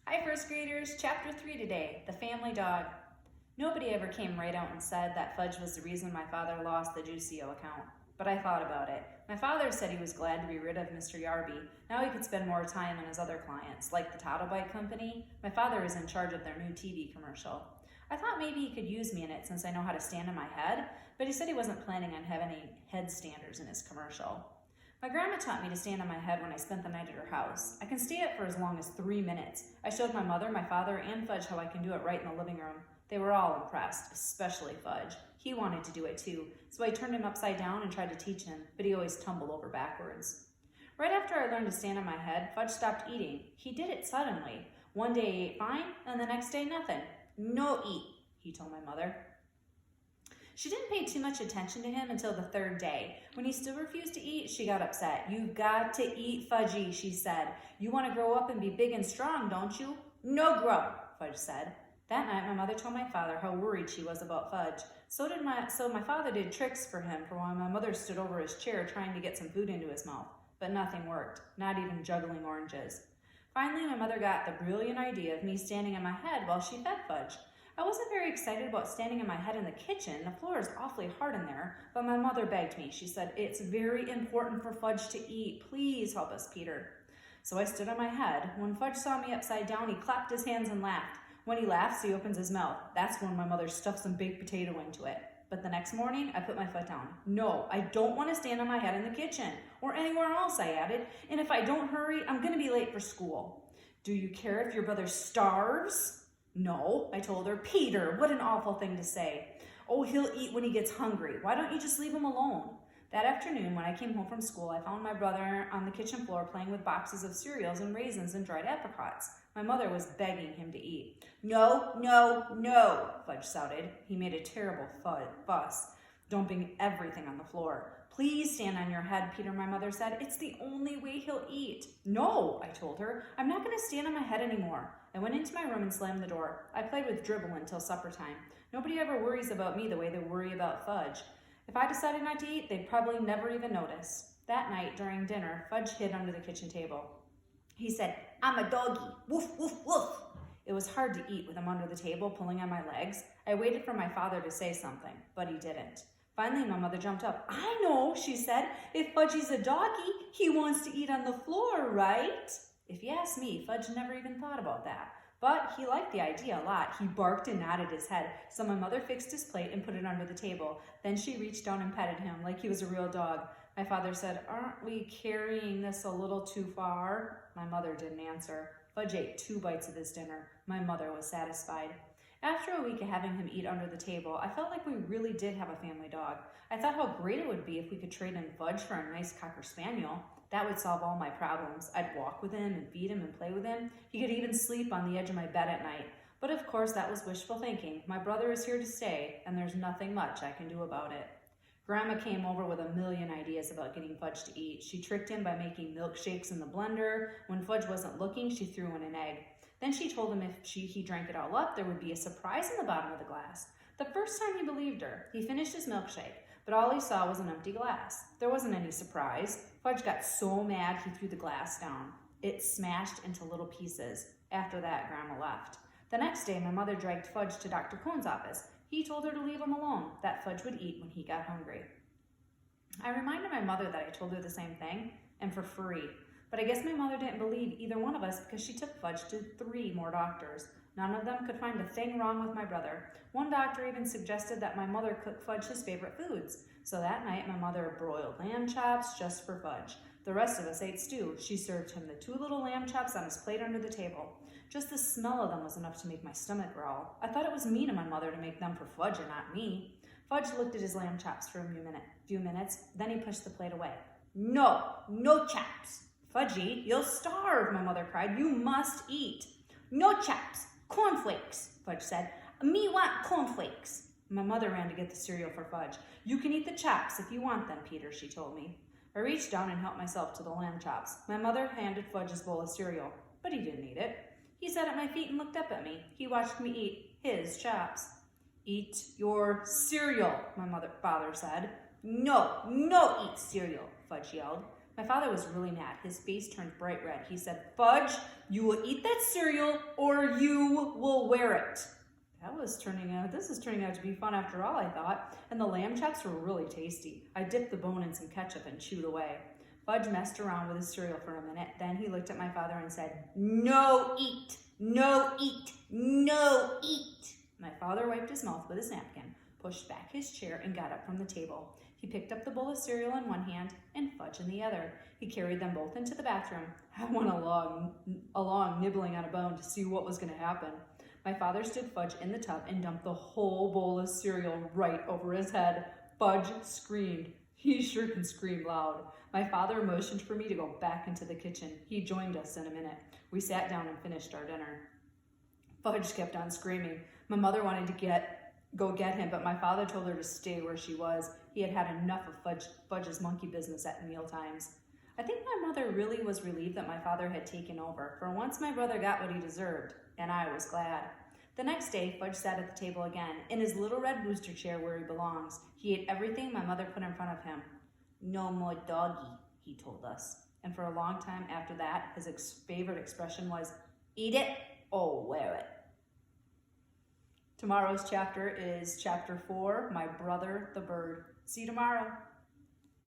Hi, first graders. Chapter 3 today, The Family Dog. Nobody ever came right out and said that Fudge was the reason my father lost the Juicio account, but I thought about it. My father said he was glad to be rid of Mr. Yarby. Now he could spend more time on his other clients, like the Tattle Bike Company. My father is in charge of their new TV commercial. I thought maybe he could use me in it since I know how to stand on my head, but he said he wasn't planning on having any headstanders in his commercial. My grandma taught me to stand on my head when I spent the night at her house. I can stay up for as long as 3 minutes. I showed my mother, my father, and Fudge how I can do it right in the living room. They were all impressed, especially Fudge. He wanted to do it too, so I turned him upside down and tried to teach him, but he always tumbled over backwards. Right after I learned to stand on my head, Fudge stopped eating. He did it suddenly. One day he ate fine, and the next day nothing. No eat, he told my mother. She didn't pay too much attention to him until the third day. When he still refused to eat, she got upset. "You've got to eat, Fudgy," she said. "You want to grow up and be big and strong, don't you?" "No grow," Fudge said. That night, my mother told my father how worried she was about Fudge. So my father did tricks for him for while my mother stood over his chair trying to get some food into his mouth. But nothing worked, not even juggling oranges. Finally, my mother got the brilliant idea of me standing on my head while she fed Fudge. I wasn't very excited about standing on my head in the kitchen. The floor is awfully hard in there, but my mother begged me. She said, "It's very important for Fudge to eat. Please help us, Peter." So I stood on my head. When Fudge saw me upside down, he clapped his hands and laughed. When he laughs, he opens his mouth. That's when my mother stuffed some baked potato into it. But the next morning, I put my foot down. "No, I don't want to stand on my head in the kitchen or anywhere else," I added. "And if I don't hurry, I'm going to be late for school." "Do you care if your brother starves?" "No," I told her. "Peter, what an awful thing to say." "Oh, he'll eat when he gets hungry. Why don't you just leave him alone?" That afternoon, when I came home from school, I found my brother on the kitchen floor playing with boxes of cereals and raisins and dried apricots. My mother was begging him to eat. "No, no, no," Fudge shouted. He made a terrible fuss, dumping everything on the floor. "Please stand on your head, Peter," my mother said. "It's the only way he'll eat." "No," I told her. "I'm not going to stand on my head anymore." I went into my room and slammed the door. I played with Dribble until supper time. Nobody ever worries about me the way they worry about Fudge. If I decided not to eat, they'd probably never even notice. That night, during dinner, Fudge hid under the kitchen table. He said, "I'm a doggy. Woof, woof, woof." It was hard to eat with him under the table, pulling on my legs. I waited for my father to say something, but he didn't. Finally, my mother jumped up. "I know," she said. "If Fudgy's a doggy, he wants to eat on the floor, right?" If you ask me, Fudge never even thought about that. But he liked the idea a lot. He barked and nodded his head, so my mother fixed his plate and put it under the table. Then she reached down and petted him like he was a real dog. My father said, "Aren't we carrying this a little too far?" My mother didn't answer. Fudge ate 2 bites of his dinner. My mother was satisfied. After a week of having him eat under the table, I felt like we really did have a family dog. I thought how great it would be if we could trade in Fudge for a nice Cocker Spaniel. That would solve all my problems. I'd walk with him and feed him and play with him. He could even sleep on the edge of my bed at night. But of course, that was wishful thinking. My brother is here to stay, and there's nothing much I can do about it. Grandma came over with a million ideas about getting Fudge to eat. She tricked him by making milkshakes in the blender. When Fudge wasn't looking, she threw in an egg. Then she told him if he drank it all up, there would be a surprise in the bottom of the glass. The first time he believed her. He finished his milkshake, but all he saw was an empty glass. There wasn't any surprise. Fudge got so mad he threw the glass down. It smashed into little pieces. After that, Grandma left. The next day, my mother dragged Fudge to Dr. Cohn's office. He told her to leave him alone, that Fudge would eat when he got hungry. I reminded my mother that I told her the same thing, and for free. But I guess my mother didn't believe either one of us because she took Fudge to 3 more doctors. None of them could find a thing wrong with my brother. One doctor even suggested that my mother cook Fudge his favorite foods. So that night, my mother broiled lamb chops just for Fudge. The rest of us ate stew. She served him the 2 little lamb chops on his plate under the table. Just the smell of them was enough to make my stomach growl. I thought it was mean of my mother to make them for Fudge and not me. Fudge looked at his lamb chops for a few minutes, then he pushed the plate away. "No, no chops." "Fudgy, you'll starve," my mother cried. "You must eat." "No chops, cornflakes," Fudge said. "Me want cornflakes." My mother ran to get the cereal for Fudge. "You can eat the chops if you want them, Peter," she told me. I reached down and helped myself to the lamb chops. My mother handed Fudge his bowl of cereal, but he didn't eat it. He sat at my feet and looked up at me. He watched me eat his chops. "Eat your cereal," my father said. No eat cereal," Fudge yelled. My father was really mad. His face turned bright red. He said, "Fudge, you will eat that cereal or you will wear it." This is turning out to be fun after all, I thought, and the lamb chops were really tasty. I dipped the bone in some ketchup and chewed away. Fudge messed around with his cereal for a minute. Then he looked at my father and said, "No eat, no eat, no eat." My father wiped his mouth with his napkin, pushed back his chair, and got up from the table. He picked up the bowl of cereal in one hand and Fudge in the other. He carried them both into the bathroom. I went along nibbling on a bone to see what was going to happen. My father stood Fudge in the tub and dumped the whole bowl of cereal right over his head. Fudge screamed. He sure can scream loud. My father motioned for me to go back into the kitchen. He joined us in a minute. We sat down and finished our dinner. Fudge kept on screaming. My mother wanted to go get him, but my father told her to stay where she was. He had had enough of Fudge's monkey business at meal times. I think my mother really was relieved that my father had taken over. For once, my brother got what he deserved, and I was glad. The next day, Fudge sat at the table again, in his little red booster chair where he belongs. He ate everything my mother put in front of him. "No more doggy," he told us. And for a long time after that, his favorite expression was, "Eat it or wear it." Tomorrow's chapter is chapter 4, My Brother the Bird. See you tomorrow.